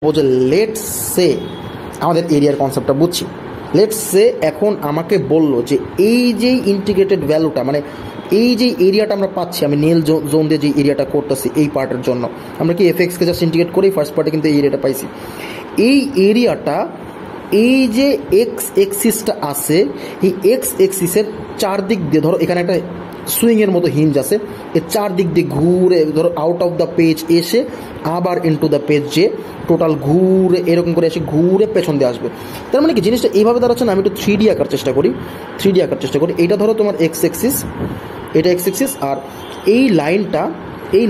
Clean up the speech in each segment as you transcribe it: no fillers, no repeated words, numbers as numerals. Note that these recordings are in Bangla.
যে লেটস সে আমাদের এরিয়ার কনসেপ্টটা বুঝছি। লেটস সে এখন আমাকে বলল যে এই যে ইন্টিগ্রেটেড ভ্যালুটা, মানে এই যে এরিয়াটা আমরা পাচ্ছি, আমি নীল জোন দিয়ে যে এরিয়াটা করতেছি এই পার্টের জন্য, আমরা কি এফএক্সকে জাস্ট ইন্টিগ্রেট করেই ফার্স্ট পার্টে কিন্তু এই এরিয়াটা পাইছি। এই এরিয়াটা, এই যে এক্স এক্সিসটা আছে, এই এক্স এক্সিসের চারদিক দিয়ে, ধরো এখানে একটা সুইংয়ের মতো হিঞ্জ আছে, এর চারদিক দিয়ে ঘুরে ধরো আউট অফ দ্য পেজ এসে আবার ইনটু দ্য পেজ, যে টোটাল ঘুরে এরকম করে এসে ঘুরে পেছন দিয়ে আসবে। তার মানে কি জিনিসটা এইভাবে দাঁড়াচ্ছে না, আমি একটু 3D আঁকার চেষ্টা করি। এইটা ধরো তোমার এক্স এক্সিস, এটা এক্স এক্সিস, আর এই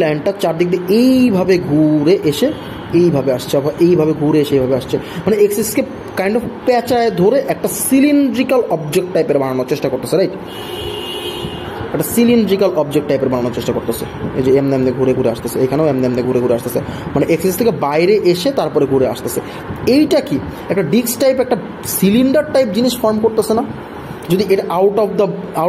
লাইনটা চারদিক দিয়ে এইভাবে ঘুরে এসে এইভাবে আসছে, আবার এইভাবে ঘুরে এসে এইভাবে আসছে, মানে এক্সিসকে কাইন্ড অফ প্যাঁচায় ধরে একটা সিলিন্ড্রিক্যাল অবজেক্ট টাইপের বানানোর চেষ্টা করতেছে, রাইট? একটা সিলিন্ড্রিক্যাল অবজেক্ট টাইপের বানানোর চেষ্টা করতেছে। এই যে এমনি ঘুরে ঘুরে আসতেছে, এখানেও এমনি ঘুরে ঘুরে আসতেছে, মানে এক্সিস থেকে বাইরে এসে তারপরে ঘুরে আসতেছে। এইটা কি একটা ডিস্ক টাইপ, একটা সিলিন্ডার টাইপ জিনিস ফর্ম করতেছে না? যদি এটা আউট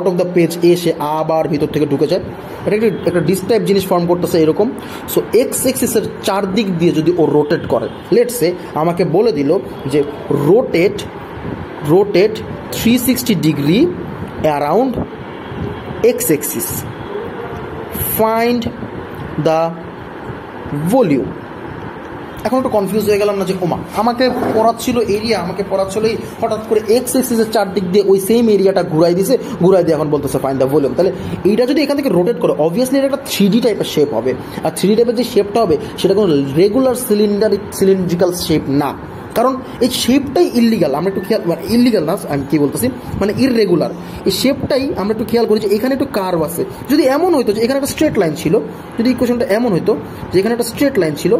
অফ দ্য পেজ এসে আবার ভিতর থেকে ঢুকে যায়, এটা একটা ডিস্ক টাইপ জিনিস ফর্ম করতেছে এরকম। সো এক্স এক্সিসের চারদিক দিয়ে যদি ও রোটেট করে, লেটস সে আমাকে বলে দিল যে rotate 360 degree around x axis, find the volume. এখন একটু কনফিউজ হয়ে গেলাম না যে ওমা, আমাকে পড়াচ্ছিল এরিয়া, আমাকে পড়াচ্ছিল হঠাৎ করে এক্স এক্সিসের চারদিক দিয়ে ওই সেম এরিয়াটা ঘুরাই দিয়ে এখন বলতেছে ফাইন্ড দ্য ভলিউম। তাহলে এইটা যদি এখান থেকে রোটেট করে, অবভিয়াসলি এটা একটা 3D টাইপের শেপ হবে, আর 3D টাইপের যে শেপটা হবে সেটা কোনো রেগুলার সিলিন্ড্রিক্যাল শেপ না, কারণ এই শেপটাই ইললিগাল। আমরা একটু খেয়াল, মানে ইললিগাল না, আমি কী বলতেছি, মানে ইররেগুলার। এই শেপটাই আমরা একটু খেয়াল করি যে এখানে একটু কার্ভ আছে। যদি এমন হইতো যে এখানে একটা স্ট্রেট লাইন ছিল, যদি ইকুয়েশনটা এমন হইতো যে এখানে একটা স্ট্রেট লাইন ছিল,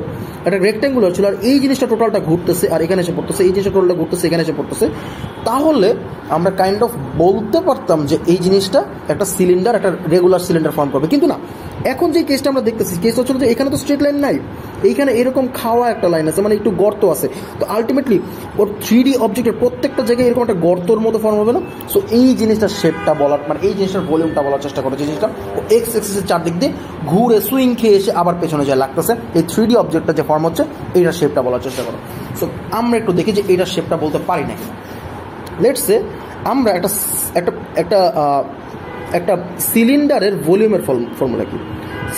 একটা রেক্ট্যাঙ্গুলার ছিল, আর এই জিনিসটা টোটালটা ঘুরতেছে আর এখানে এসে পড়তেছে, এই জিনিসটা টোটালটা ঘুরতেছে এখানে এসে পড়তেছে, তাহলে আমরা কাইন্ড অফ বলতে পারতাম যে এই জিনিসটা একটা সিলিন্ডার, একটা রেগুলার সিলিন্ডার ফর্ম করবে। কিন্তু না, এখন যে কেসটা আমরা দেখতেছি, কেস হচ্ছিল যে এখানে তো স্ট্রেট লাইন নাই, এইখানে এরকম খাওয়া একটা লাইন আছে, মানে একটু গর্ত আছে। তো আলটিমেটলি ওর 3D অবজেক্টের প্রত্যেকটা জায়গায় এরকম একটা গর্তর মতো ফর্ম হবে না? সো এই জিনিসটার শেপটা বলার, মানে এই জিনিসটার ভলিউমটা বলার চেষ্টা করে, যে জিনিসটা ও এক্স এক্সিসের চারদিক দিয়ে ঘুরে সুইং খেয়ে এসে আবার পেছনে যায় লাগতেছে, এই 3D অবজেক্টটা যে ফর্ম হচ্ছে এইটার শেপটা বলার চেষ্টা করো। সো আমরা একটু দেখি যে এইটার শেপটা বলতে পারি না কিনা। লেটস সে আমরা একটা সিলিন্ডারের ভলিউমের ফর্মুলা কি?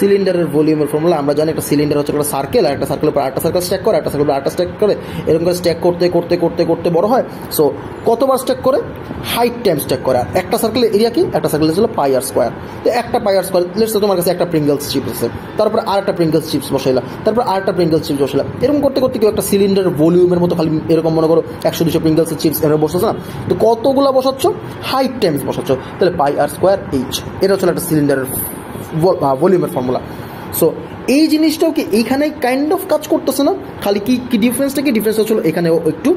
সিলিন্ডারের ভলিউমের ফর্মুলা আমরা জানি, একটা সিলিন্ডার হচ্ছে একটা সার্কেল, আর একটা সার্কেলের উপর আরেকটা সার্কেল স্ট্যাক করে, একটা সার্কেল উপর আরেকটা স্ট্যাক করে, এরকম করে স্ট্যাক করতে করতে করতে করতে বড় হয়। সো কতবার স্ট্যাক করে? হাইট টাইম স্ট্যাক করে। আর একটা সার্কেলের এরিয়া কি? একটা সার্কেলের ছিল পাই আর স্কোয়ার। তো একটা পাই আর স্কোয়ার, লেটস সে তোমার কাছে একটা প্রিঙ্গলস চিপস আছে, তারপরে আরেকটা প্রিঙ্গলস চিপস বসাইলা, তারপর আরেকটা প্রিঙ্গলস চিপস বসাইলা, এরকম করতে করতে কেউ একটা সিলিন্ডার ভলিউমের মতো খালি এরকম মনে করো 100-200 প্রিঙ্গলসের চিপস এরকম বসাচ্ছ না? তো কতগুলো বসাচ্ছ? হাইট টাইমস বসাচ্ছ, তাহলে পাই আর স্কোয়ার এইচ, এটা হচ্ছে একটা সিলিন্ডারের ভলিউমের ফর্মুলা। সো এই জিনিসটাও কি এইখানে কাইন্ড অফ কাজ করতেছে না? খালি কি ডিফারেন্সটা কি? ডিফারেন্স হচ্ছিল এখানেও একটু,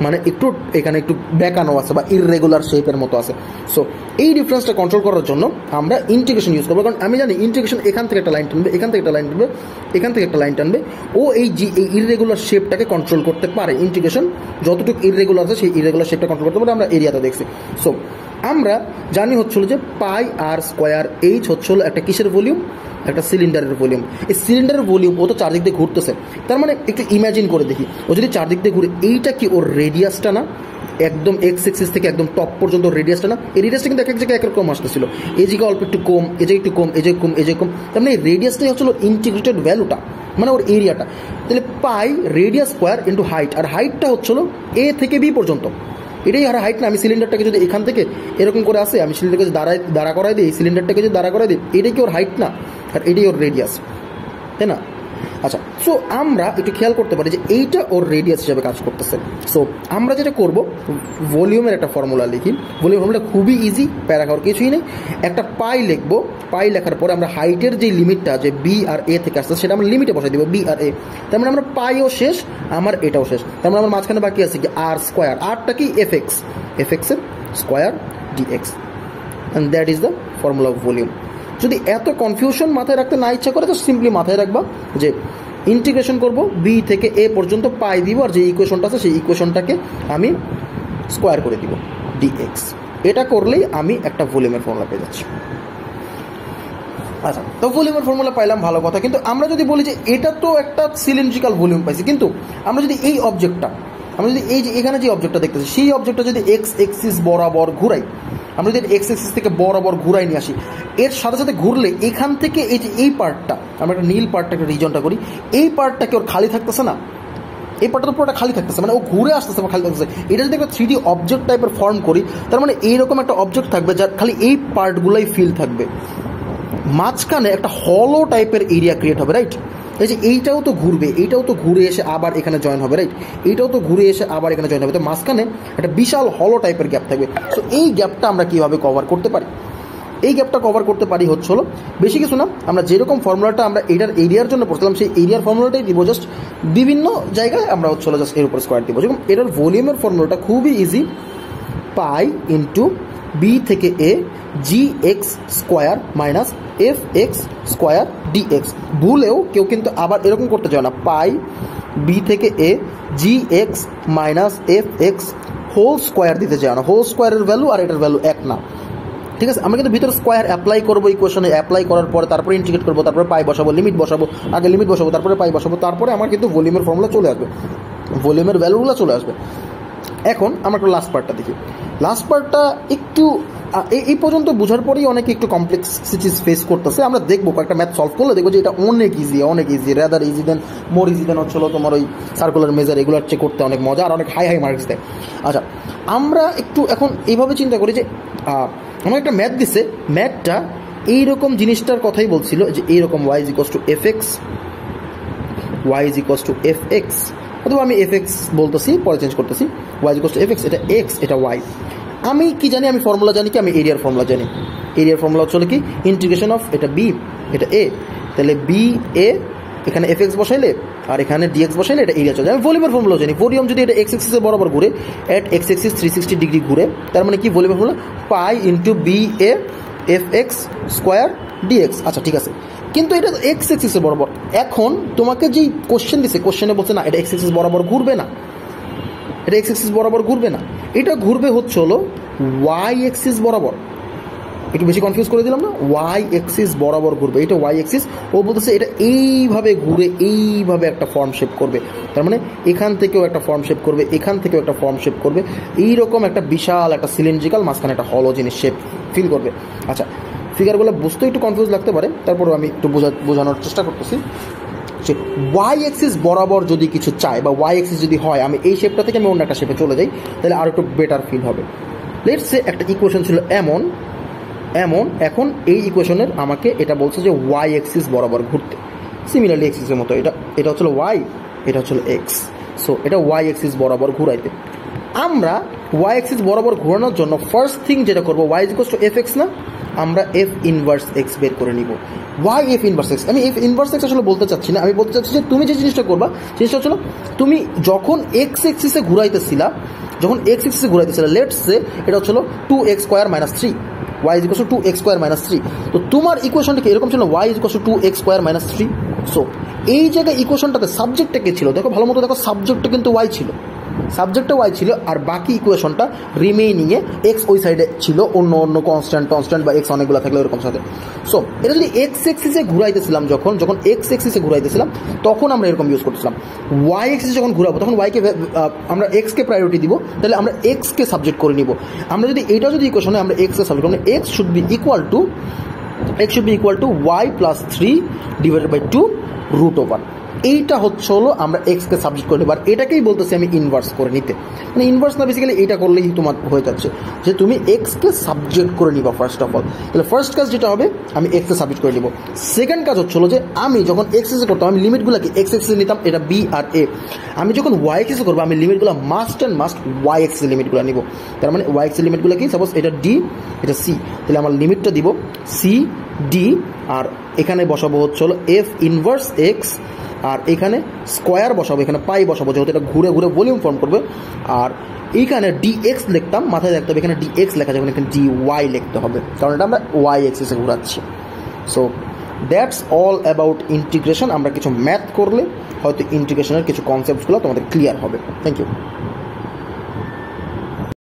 মানে একটু এখানে একটু বেঁকানো আছে বা ইররেগুলার শেপের মতো আছে। সো এই ডিফারেন্সটা কন্ট্রোল করার জন্য আমরা ইন্টিগ্রেশন ইউজ করবো, কারণ আমি জানি ইন্টিগ্রেশন এখান থেকে একটা লাইন টানবে, এখান থেকে একটা লাইন টানবে, এখান থেকে একটা লাইন টানবে, ও এই ইররেগুলার শেপটাকে কন্ট্রোল করতে পারে। ইন্টিগ্রেশন যতটুকু ইররেগুলার আছে সেই ইররেগুলার শেপটা কন্ট্রোল করতে পারে, আমরা এরিয়াতে দেখছি। সো আমরা জানি হচ্ছিল যে পাই আর স্কোয়ার এইচ হচ্ছিল একটা কিসের ভলিউম? একটা সিলিন্ডারের ভলিউম। এই সিলিন্ডারের ভলিউম ও তো চারদিক দিয়ে ঘুরতেছে, তার মানে একটু ইমাজিন করে দেখি, ও যদি চারদিক দিয়ে ঘুরে, এইটা কি ওর রেডিয়াসটা না? একদম এক্স এক্সিস থেকে একদম টপ পর্যন্ত রেডিয়াসটা না? এই রেডিয়াসটা কিন্তু এক এক জায়গায় একরকম আসতেছিল, এই জায়গায় অল্প একটু কম, এই জায়গায় একটু কম, এই জায়গায় কম, এই জায়গায় কম, তার মানে এই রেডিয়াসটাই হচ্ছিল ইন্টিগ্রেটেড ভ্যালুটা, মানে ওর এরিয়াটা। তাহলে পাই রেডিয়াস স্কোয়ার ইন্টু হাইট, আর হাইটটা হচ্ছিল এ থেকে বি পর্যন্ত, এটাই আর হাইট না? আমি সিলিন্ডারটাকে যদি এখান থেকে এরকম করে আসে, আমি সিলিন্ডারকে যদি দাঁড়া করাই দিই, সিলিন্ডারটাকে যদি দাঁড়া করাই দিই, এটাই কি ওর হাইট না? আর এটাই ওর রেডিয়াস, তাই না? আচ্ছা, সো আমরা একটু খেয়াল করতে পারি যে এইটা ওর রেডিয়াস হিসাবে কাজ করতেছে। সো আমরা যেটা করব, ভলিউমের একটা ফর্মুলা লিখি। ভলিউম ফর্মুলা খুবই ইজি, প্যারা খাওয়ার কিছুই নেই। একটা পাই লিখবো, পাই লেখার পরে আমরা হাইটের যে লিমিটটা, যে বি আর এ থেকে আসছে, সেটা আমরা লিমিটে বসাই দিব, বি আর এ। তার মানে আমরা পাইও শেষ, আমার এটাও শেষ, তার মানে আমার মাঝখানে বাকি আছে কি? আর স্কোয়ার। আরটা কি? এফএক্সের square dx, and that is the formula of volume. যদি এত কনফিউশন মাথায় রাখতে না ইচ্ছা করে, তো সিম্পলি মাথায় রাখবা যে ইন্টিগ্রেশন করব বি থেকে এ পর্যন্ত, পাই দিব, আর যে ইকুয়েশনটা আছে সেই ইকুয়েশনটাকে আমি স্কোয়ার করে দিব, ডিএক্স। এটা করলেই আমি একটা ভলিউমের ফর্মুলা পেয়ে যাচ্ছি। আচ্ছা, তো ভলিউমের ফর্মুলা পাইলাম, ভালো কথা। কিন্তু আমরা যদি বলি যে এটা তো একটা সিলিন্ড্রিক্যাল ভলিউম পাইছি, কিন্তু আমরা যদি এই অবজেক্টটা, আমরা যদি এই যে এখানে যে অবজেক্টটা দেখতেছি সেই অবজেক্টটা যদি এক্স এক্সিস বরাবর ঘুরাই, আমরা যদি এক্স এক্সিস থেকে বরাবর ঘুরাই নিয়ে আসি, এর সাথে সাথে ঘুরলে এখান থেকে এই যে এই পার্টটা, আমরা একটা নীল পার্টটা একটা রিজনটা করি, এই পার্টটাকে ওর খালি থাকতেছে না, এই পার্টটা তো পুরোটা খালি থাকতেছে, মানে ও ঘুরে আসতেছে বা খালি থাকতেছে। এটা যদি একটা 3D অবজেক্ট টাইপের ফর্ম করি, তার মানে এইরকম একটা অবজেক্ট থাকবে যার খালি এই পার্টগুলোই ফিল থাকবে, মাঝখানে একটা হলো টাইপের এরিয়া ক্রিয়েট হবে, রাইট? এই যে এইটাও তো ঘুরবে, এইটাও তো ঘুরে এসে আবার এখানে জয়েন হবে, রাইট? এইটাও তো ঘুরে এসে আবার এখানে জয়েন হবে, তো মাঝখানে একটা বিশাল হলো টাইপের গ্যাপ থাকবে। সো এই গ্যাপটা আমরা কীভাবে কভার করতে পারি? এই গ্যাপটা কভার করতে পারি হচ্ছে হলো বেশি কিছু না, আমরা যেরকম ফর্মুলাটা আমরা এটার এরিয়ার জন্য পড়ছিলাম সেই এরিয়ার ফর্মুলাটাই দিব, জাস্ট বিভিন্ন জায়গায় আমরা হচ্ছে হলো জাস্ট এর উপর স্কোয়ার দিব। যেরকম এটার ভলিউমের ফর্মুলাটা খুবই ইজি, পাই ইন্টু বি থেকে a g x square minus f x square dx. ভুলেও কেউ কিন্তু আবার এরকম করতে চায় না, পাই বি থেকে a g x minus f x whole square দিতে চায় না, হোল স্কোয়ারের ভ্যালু আর এটার ভ্যালু এক না, ঠিক আছে? আমরা কিন্তু ভিতরে স্কোয়ার অ্যাপ্লাই করবো, ইকুয়েশনে অ্যাপ্লাই করার পরে তারপরে ইন্টিগ্রেট করবো, তারপরে পাই বসাবো, লিমিট বসাবো, আগে লিমিট বসাবো তারপরে পাই বসাবো, তারপরে আমার কিন্তু ভলিউমের ফর্মুলা চলে আসবে, ভলিউমের ভ্যালুগুলো চলে আসবে। এখন আমরা একটু লাস্ট পার্টটা দেখি। লাস্ট পার্টটা একটু এই পর্যন্ত বোঝার পরেই অনেকে একটু কমপ্লেক্সিটিস ফেস করতেছে। আমরা দেখবো কয়েকটা ম্যাথ সলভ করলে দেখবো যে এটা অনেক ইজি, অনেক ইজি, রেদার ইজি দেন মোর ইজি দেন হচ্ছিল তোমার ওই সার্কুলার মেজার, এগুলোর চেক করতে অনেক মজা আর অনেক হাই হাই মার্কস দেয়। আচ্ছা, আমরা একটু এখন এইভাবে চিন্তা করি যে আমার একটা ম্যাথ দিছে, ম্যাথটা এইরকম জিনিসটার কথাই বলছিল যে এইরকম y is equals to f x, y is equals to f x, অথবা আমি এফ এক্স বলতেছি, পরে চেঞ্জ করতেছি, y is equals to f x, এটা এক্স এটা ওয়াই। আমি কি জানি, আমি ফর্মুলা জানি কি, আমি এরিয়ার ফর্মুলা জানি। এরিয়ার ফর্মুলা হচ্ছে কি ইন্টিগ্রেশন অফ এটা বি এটা এ, তাহলে বি এ এখানে এফ এক্স বসাইলে আর এখানে ডিএক্স বসাইলে এটা এরিয়া চলে যায়। আমি ভলিউমের ফর্মুলা জানি, ভলিউম যদি এটা এক্স এক্সিসের বরাবর ঘুরে, এট এক্স এক্সিস 360 ডিগ্রি ঘুরে, তার মানে কি ভলিউমের formula pi into b a f x square d x. আচ্ছা ঠিক আছে, কিন্তু এটা এক্স এক্সিসের বরাবর। এখন তোমাকে যেই কোশ্চেন দিছে, কোশ্চেনে বলছে না এটা এক্স এক্সিস বরাবর ঘুরবে না, এটা এক্স এক্সিস বরাবর ঘুরবে না, এটা ঘুরবে হচ্ছে হলো ওয়াই এক্সিস বরাবর। একটু বেশি কনফিউজ করে দিলাম না? ওয়াই এক্সিস বরাবর ঘুরবে, এটা ওয়াই এক্সিস। ও বলতেছে এটা এইভাবে ঘুরে এইভাবে একটা ফর্ম শেপ করবে, তার মানে এখান থেকেও একটা ফর্ম শেপ করবে, এখান থেকেও একটা ফর্ম শেপ করবে, এইরকম একটা বিশাল একটা সিলিন্ড্রিক্যাল, মাঝখানে একটা হলো জিনিস শেপ ফিল করবে। আচ্ছা, ফিগারগুলো বুঝতে একটু কনফিউজ লাগতে পারে, তারপরেও আমি একটু বোঝানোর চেষ্টা করতেছি যে ওয়াই এক্সিস বরাবর যদি কিছু চাই বা ওয়াই এক্সিস যদি হয়, আমি এই শেপটা থেকে আমি অন্য একটা শেপে চলে যাই, তাহলে আরও একটু বেটার ফিল হবে। লেটস সে একটা ইকুয়েশন ছিল এমন, এখন এই ইকুয়েশনের আমাকে এটা বলছে যে ওয়াই এক্সিস বরাবর ঘুরতে, সিমিলারলি এক্সিসের মতো এটা হচ্ছিল ওয়াই, এটা হচ্ছিল এক্স। সো এটা ওয়াই এক্সিস বরাবর ঘুরাইতে, আমরা ওয়াই এক্সিস বরাবর ঘোরানোর জন্য ফার্স্ট থিং যেটা করবো, y is equals to f x না, আমরা এফ ইনভার্স এক্স বের করে নিব। ওয়াই এফ ইনভার্স এক্স, আমি এফ ইনভার্স এক্স আসলে বলতে চাচ্ছি না, আমি বলতে চাচ্ছি যে তুমি যে জিনিসটা করবা, জিনিসটা হচ্ছিল তুমি যখন এক্স এক্সিসে ঘুরাইতেছিলা, লেটস সে এটা হচ্ছিল 2x square minus 3, y is equals two 2x square minus 3। তো তোমার ইকুয়েশনটা কি এরকম ছিল, y is equals two 2x square minus 3। So এই জায়গায় ইকুয়েশনটাতে সাবজেক্টটা কে ছিল, দেখো ভালো মতো দেখো, সাবজেক্টটা কিন্তু y ছিল, সাবজেক্টটা y ছিল, আর বাকি ইকুয়েশনটা রিমেইনিংয়ে এক্স ওই সাইডে ছিল, অন্য কনস্ট্যান্ট বা এক্স অনেকগুলো থাকলে ওরকম সাথে। সো এটা যদি এক্স এক্সিসে ঘুরাইতেছিলাম, যখন এক্স এক্সিসে ঘুরাইতেছিলাম তখন আমরা এরকম ইউজ করতেছিলাম। ওয়াই এক্সিসে যখন ঘুরাবো তখন ওয়াইকে আমরা এক্সকে প্রায়োরিটি দিব, তাহলে আমরা এক্সকে সাবজেক্ট করে নিব। আমরা যদি এটা যদি ইকুয়েশনে আমরা এক্সকে সাবজেক্ট করি, x should be equal to y plus 3 divided by 2 root over. এইটা হচ্ছে হলো আমরা এক্সকে সাবজেক্ট করে নেব, আর এটাকেই বলতেছি আমি ইনভার্স করে নিতে, মানে ইনভার্স না, বেসিক্যালি এইটা করলেই তোমার হয়ে যাচ্ছে যে তুমি এক্সকে সাবজেক্ট করে নিবা ফার্স্ট অফ অল। তাহলে ফার্স্ট কাজ যেটা হবে, আমি এক্সকে সাবজেক্ট করে নিব। সেকেন্ড কাজ হচ্ছে হলো যে আমি যখন এক্স এক্সে করতাম, আমি লিমিটগুলোকে এক্স এক্সে নিতাম, এটা বি আর এ। আমি যখন ওয়াই এক্সে করবো, আমি লিমিটগুলো মাস্ট ওয়াই এক্সের লিমিটগুলো নিব। তার মানে ওয়াই এক্সের লিমিটগুলো কি, সাপোজ এটা ডি এটা সি, তাহলে আমার লিমিটটা দিব সি ডি, আর এখানে বসাবো হচ্ছে হলো এফ ইনভার্স এক্স, আর এখানে স্কোয়ার বসাবো, এখানে পাই বসাবো, যেহেতু এটা ঘুরে ঘুরে ভলিউম ফর্ম করবে। আর এইখানে ডিএক্স লিখতাম, মাথায় রাখতে হবে এখানে ডিএক্স লেখা যাবে, এখানে ডিওয়াই লিখতে হবে, কারণ এটা আমরা ওয়াই এক্সিসে ঘুরাচ্ছি। So that's all about integration. আমরা কিছু ম্যাথ করলে হয়তো ইন্টিগ্রেশনের কিছু কনসেপ্টসগুলো তোমাদের ক্লিয়ার হবে। Thank you.